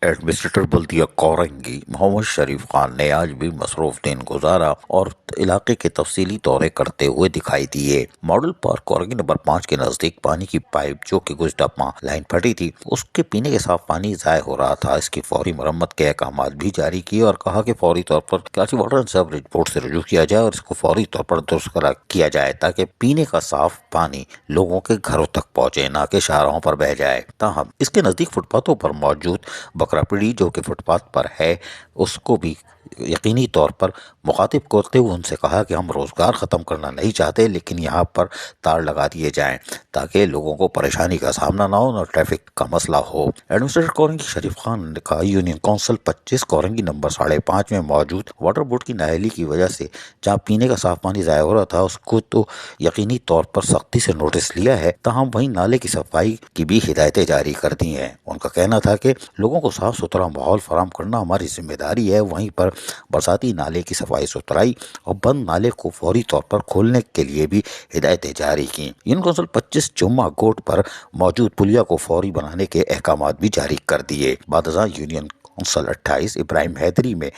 Administrator بلدیہ کورنگی محمد شریف خان نے آج بھی مصروف دن گزارا اور علاقے کے تفصیلی دورے کرتے ہوئے دکھائی دیے۔ ماڈل پارک کورنگی نمبر 5 کے نزدیک پانی کی پائپ جو کہ گجڈپا لائن پھٹی تھی، اس کے پینے کے صاف پانی ضائع ہو رہا تھا۔ اس کی فوری مرمت کے احکامات بھی جاری کیے اور کہا کہ فوری طور پر Karachi water and sewerage board سے رجوع کیا جائے اور اس کو فوری طور پر درست کیا جائے تاکہ پینے کا صاف پانی لوگوں کے گھروں تک پہنچے، نہ کہ شاہراہوں پر بہہ جائے۔ تاہم اس کے نزدیک فٹ پاتھوں پر موجود بکرا پیڑی جو کہ فٹ پاتھ پر ہے، اس کو بھی یقینی طور پر مخاطب کرتے ہوئے ان سے کہا کہ ہم روزگار ختم کرنا نہیں چاہتے، لیکن یہاں پر تار لگا دیے جائیں تاکہ لوگوں کو پریشانی کا سامنا نہ ہو، نہ ٹریفک کا مسئلہ ہو۔ ایڈمنسٹریٹر کورنگی شریف خان نے کہا یونین کونسل 25 کورنگی نمبر 5.5 میں موجود واٹر بورڈ کی نااہلی کی وجہ سے جہاں پینے کا صاف پانی ضائع ہو رہا تھا، اس کو تو یقینی طور پر سختی سے نوٹس لیا ہے، تاہم وہیں نالے کی صفائی کی بھی ہدایتیں جاری کر دی ہیں۔ ان کا کہنا تھا کہ لوگوں کو صاف ستھرا ماحول فراہم کرنا ہماری ذمہ داری ہے، وہیں پر برساتی نالے کی صفائی ستھرائی اور بند نالے کو فوری طور پر کھولنے کے لیے بھی ہدایتیں جاری کی۔ یونین کونسل 25 جمعہ گوٹ پر موجود پلیا کو فوری بنانے کے احکامات بھی جاری کر دیے۔ بعد ازاں یونین کونسل 28 ابراہیم حیدری میں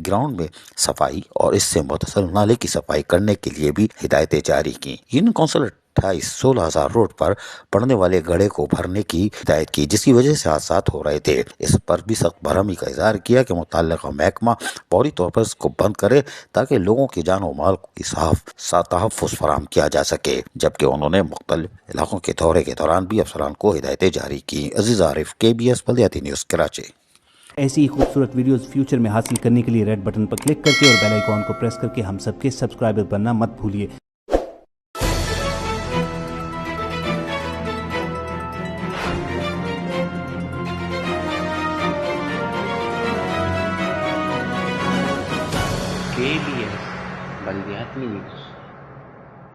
گراؤنڈ میں صفائی اور اس سے متصل نالے کی صفائی کرنے کے لیے بھی ہدایتیں جاری کی۔ یونین کونسل 28 16,000 روڈ پر پڑنے والے گڑھے کو بھرنے کی ہدایت کی، جس کی وجہ سے حادثات ہو رہے تھے۔ اس پر بھی سخت برہمی کا اظہار کیا کہ متعلقہ محکمہ فوری طور پر اس کو بند کرے تاکہ لوگوں کی جان و مال کی تحفظ فراہم کیا جا سکے، جبکہ انہوں نے مختلف علاقوں کے دورے کے دوران بھی افسران کو ہدایتیں جاری کی۔ عزیز عارف، KBS بلدیاتی نیوز، کراچی۔ ایسی ہی خوبصورت ویڈیوز فیوچر میں حاصل کرنے کے لیے ریڈ بٹن پر کلک کر کے اور بیل آئیکن کو پریس کر کے ہم سب کے سبسکرائبر بننا مت بھولیے۔ KBS بلدیاتی نیوز۔